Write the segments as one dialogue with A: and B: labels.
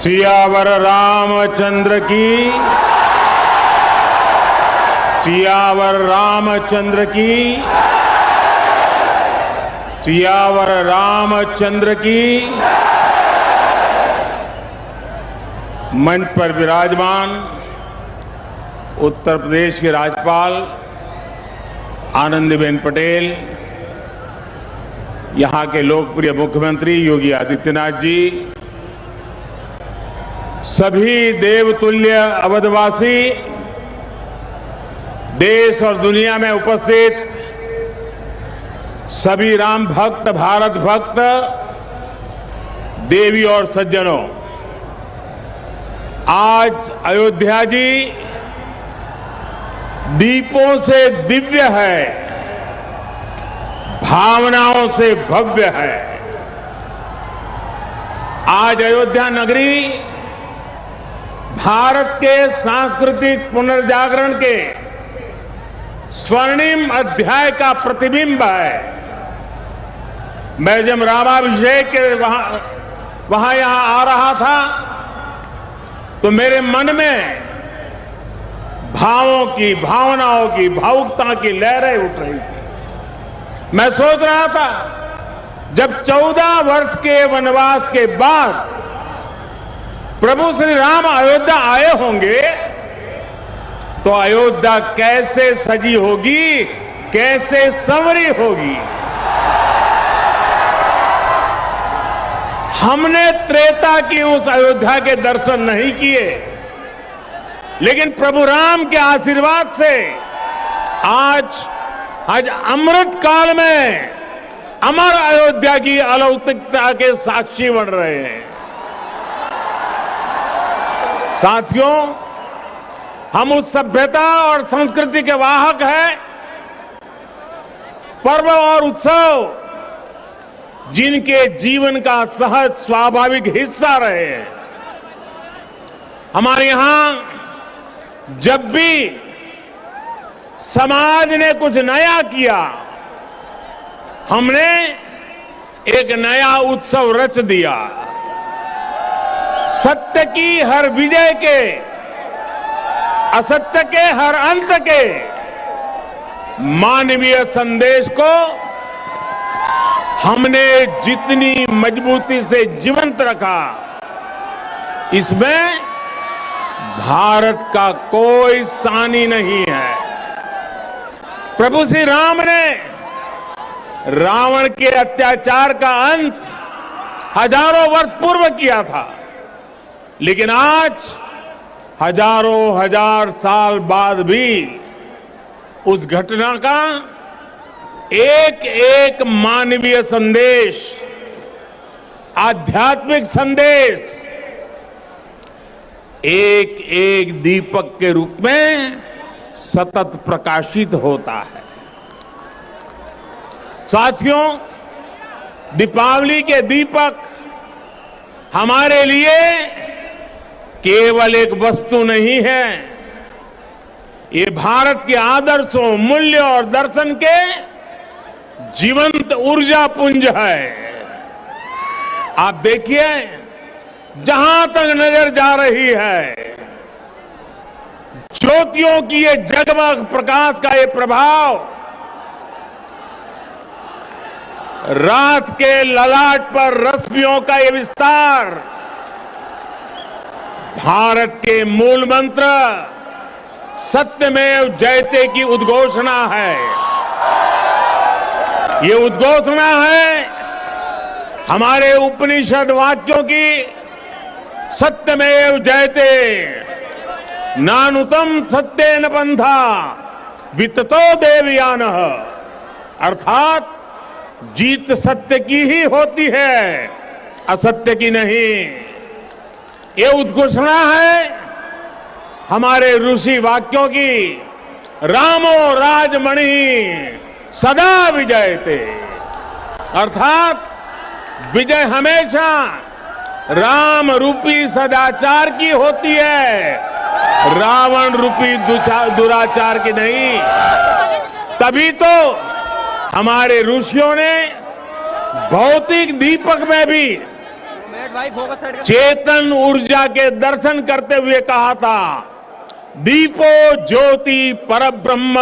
A: सियावर रामचंद्र की, सियावर रामचंद्र की, सियावर रामचंद्र की। मंच पर विराजमान उत्तर प्रदेश के राज्यपाल आनंदीबेन पटेल, यहां के लोकप्रिय मुख्यमंत्री योगी आदित्यनाथ जी, सभी देवतुल्य अवधवासी, देश और दुनिया में उपस्थित सभी राम भक्त, भारत भक्त, देवी और सज्जनों, आज अयोध्या जी दीपों से दिव्य है, भावनाओं से भव्य है। आज अयोध्या नगरी भारत के सांस्कृतिक पुनर्जागरण के स्वर्णिम अध्याय का प्रतिबिंब है। मैं जब रामाभिषेक के वहां यहां आ रहा था तो मेरे मन में भावों की, भावनाओं की, भावुकता की लहरें उठ रही थी। मैं सोच रहा था जब 14 वर्ष के वनवास के बाद प्रभु श्री राम अयोध्या आए होंगे तो अयोध्या कैसे सजी होगी, कैसे संवरी होगी। हमने त्रेता की उस अयोध्या के दर्शन नहीं किए, लेकिन प्रभु राम के आशीर्वाद से आज अमृत काल में अमर अयोध्या की अलौकिकता के साक्षी बन रहे हैं। साथियों, हम उस सभ्यता और संस्कृति के वाहक हैं। पर्व और उत्सव जिनके जीवन का सहज स्वाभाविक हिस्सा रहे हैं। हमारे यहां जब भी समाज ने कुछ नया किया, हमने एक नया उत्सव रच दिया। सत्य की हर विजय के, असत्य के हर अंत के मानवीय संदेश को हमने जितनी मजबूती से जीवंत रखा, इसमें भारत का कोई सानी नहीं है। प्रभु श्री राम ने रावण के अत्याचार का अंत हजारों वर्ष पूर्व किया था, लेकिन आज हजारों हजार साल बाद भी उस घटना का एक एक मानवीय संदेश, आध्यात्मिक संदेश एक एक दीपक के रूप में सतत प्रकाशित होता है। साथियों, दीपावली के दीपक हमारे लिए केवल एक वस्तु नहीं है, ये भारत के आदर्शों, मूल्य और दर्शन के जीवंत ऊर्जा पुंज है। आप देखिए, जहां तक नजर जा रही है, ज्योतियों की ये जगमग प्रकाश का ये प्रभाव रात के ललाट पर रश्मियों का ये विस्तार, भारत के मूल मंत्र सत्यमेव जयते की उद्घोषणा है। ये उद्घोषणा है हमारे उपनिषद वाक्यों की, सत्यमेव जयते, नानुतम सत्येन पंथा विततो देवयानः, अर्थात जीत सत्य की ही होती है, असत्य की नहीं। ये उद्घोषणा है हमारे ऋषि वाक्यों की, रामो राजमणि सदा विजयते, अर्थात विजय हमेशा राम रूपी सदाचार की होती है, रावण रूपी दुराचार की नहीं। तभी तो हमारे ऋषियों ने भौतिक दीपक में भी चेतन ऊर्जा के दर्शन करते हुए कहा था, दीपो ज्योति परब्रह्म,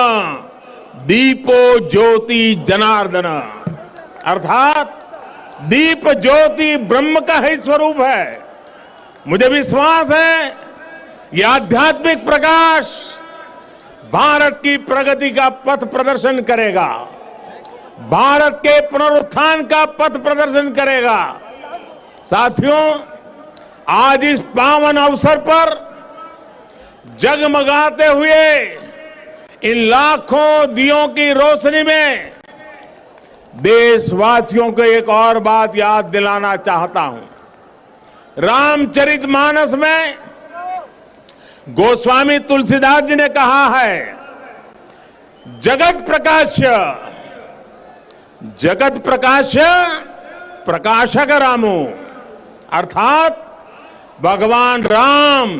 A: दीपो ज्योति जनार्दन। अर्थात दीप ज्योति ब्रह्म का ही स्वरूप है। मुझे विश्वास है यह आध्यात्मिक प्रकाश भारत की प्रगति का पथ प्रदर्शन करेगा, भारत के पुनरुत्थान का पथ प्रदर्शन करेगा। साथियों, आज इस पावन अवसर पर जगमगाते हुए इन लाखों दियों की रोशनी में देशवासियों को एक और बात याद दिलाना चाहता हूं। रामचरितमानस में गोस्वामी तुलसीदास जी ने कहा है, जगत प्रकाश्य, जगत प्रकाश्य प्रकाशक रामो। अर्थात भगवान राम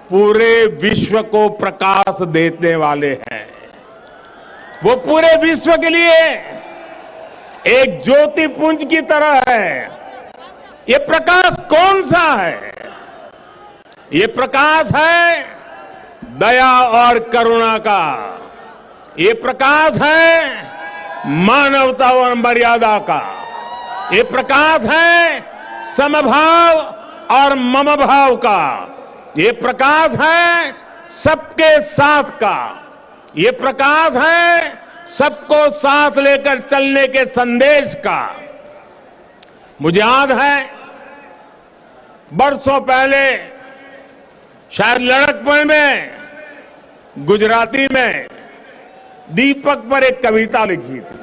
A: पूरे विश्व को प्रकाश देने वाले हैं। वो पूरे विश्व के लिए एक ज्योतिपुंज की तरह है। ये प्रकाश कौन सा है? ये प्रकाश है दया और करुणा का। ये प्रकाश है मानवता और मर्यादा का। ये प्रकाश है समभाव और मम भाव का। ये प्रकाश है सबके साथ का। ये प्रकाश है सबको साथ लेकर चलने के संदेश का। मुझे याद है बरसों पहले, शायद लड़कपन में, गुजराती में दीपक पर एक कविता लिखी थी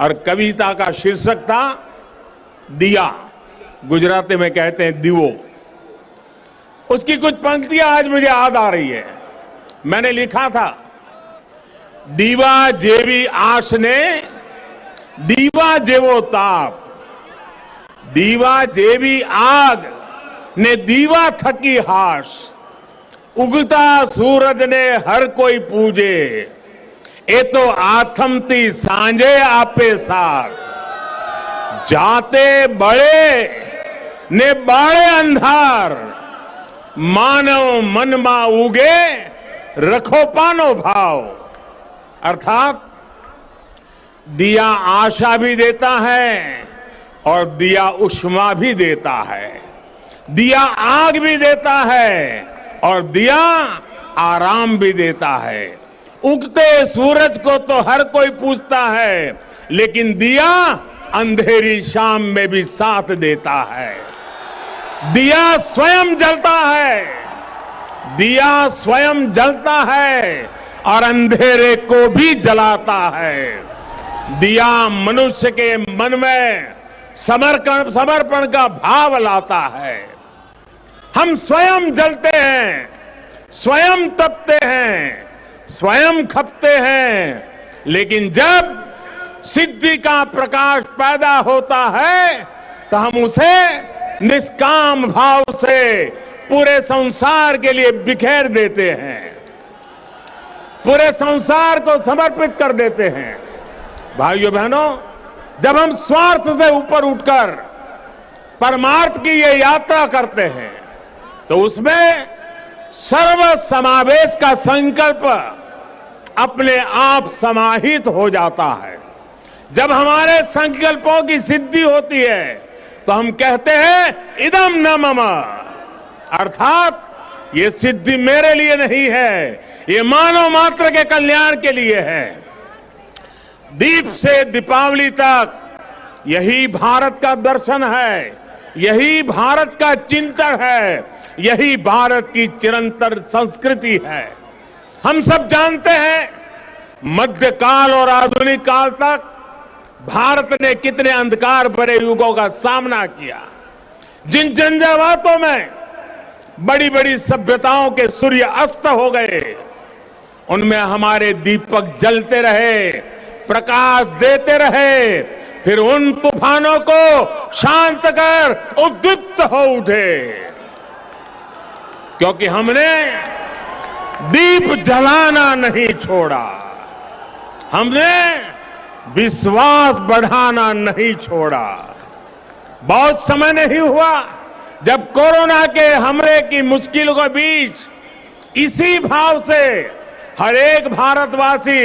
A: और कविता का शीर्षक था दिया। गुजराती में कहते हैं दीवो। उसकी कुछ पंक्तियां आज मुझे याद आ रही है। मैंने लिखा था, दीवा जेवी आश ने दीवा जेवो ताप, दीवा जेवी आग ने दीवा थकी हाश, उगता सूरज ने हर कोई पूजे, ए तो आथमती सांझे आपे साथ, जाते बड़े ने बाड़े अंधार, मानव मन मा उगे रखो पानो भाव। अर्थात दिया आशा भी देता है और दिया उष्मा भी देता है, दिया आग भी देता है और दिया आराम भी देता है। उगते सूरज को तो हर कोई पूछता है, लेकिन दिया अंधेरी शाम में भी साथ देता है। दिया स्वयं जलता है, दिया स्वयं जलता है और अंधेरे को भी जलाता है। दिया मनुष्य के मन में समर्पण का भाव लाता है। हम स्वयं जलते हैं, स्वयं तपते हैं, स्वयं खपते हैं, लेकिन जब सिद्धि का प्रकाश पैदा होता है तो हम उसे निष्काम भाव से पूरे संसार के लिए बिखेर देते हैं, पूरे संसार को समर्पित कर देते हैं। भाइयों बहनों, जब हम स्वार्थ से ऊपर उठकर परमार्थ की ये यात्रा करते हैं तो उसमें सर्व समावेश का संकल्प अपने आप समाहित हो जाता है। जब हमारे संकल्पों की सिद्धि होती है तो हम कहते हैं इदम न मम, अर्थात ये सिद्धि मेरे लिए नहीं है, ये मानव मात्र के कल्याण के लिए है। दीप से दीपावली तक यही भारत का दर्शन है, यही भारत का चिंतन है, यही भारत की चिरंतन संस्कृति है। हम सब जानते हैं मध्यकाल और आधुनिक काल तक भारत ने कितने अंधकार भरे युगों का सामना किया। जिन झंझावातों में बड़ी बड़ी सभ्यताओं के सूर्य अस्त हो गए, उनमें हमारे दीपक जलते रहे, प्रकाश देते रहे, फिर उन तूफानों को शांत कर उद्दीप्त हो उठे, क्योंकि हमने दीप जलाना नहीं छोड़ा, हमने विश्वास बढ़ाना नहीं छोड़ा। बहुत समय नहीं हुआ जब कोरोना के हमले की मुश्किलों के बीच इसी भाव से हर एक भारतवासी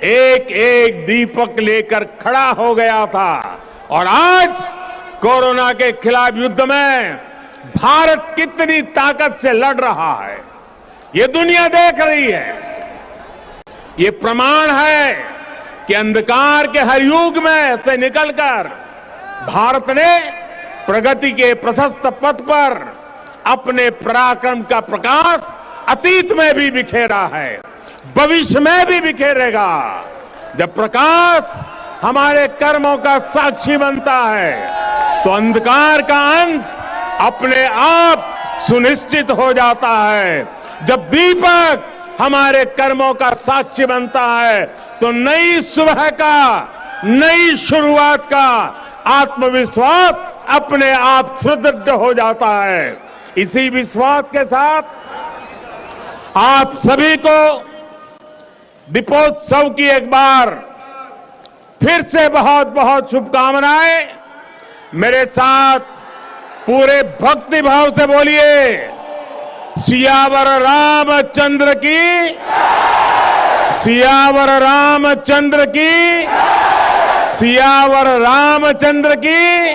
A: एक एक दीपक लेकर खड़ा हो गया था। और आज कोरोना के खिलाफ युद्ध में भारत कितनी ताकत से लड़ रहा है, ये दुनिया देख रही है। ये प्रमाण है कि अंधकार के हर युग में से निकलकर भारत ने प्रगति के प्रशस्त पथ पर अपने पराक्रम का प्रकाश अतीत में भी बिखेरा है, भविष्य में भी बिखेरेगा। जब प्रकाश हमारे कर्मों का साक्षी बनता है तो अंधकार का अंत अपने आप सुनिश्चित हो जाता है। जब दीपक हमारे कर्मों का साक्षी बनता है तो नई सुबह का, नई शुरुआत का आत्मविश्वास अपने आप सुदृढ़ हो जाता है। इसी विश्वास के साथ आप सभी को दीपोत्सव की एक बार फिर से बहुत बहुत शुभकामनाएं। मेरे साथ पूरे भक्ति भाव से बोलिए, सियावर रामचंद्र की, सियावर रामचंद्र की, सियावर रामचंद्र की।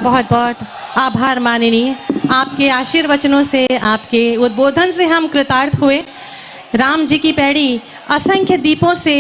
B: बहुत बहुत आभार माननीय। आपके आशीर्वचनों से, आपके उद्बोधन से हम कृतार्थ हुए। राम जी की पैड़ी असंख्य दीपों से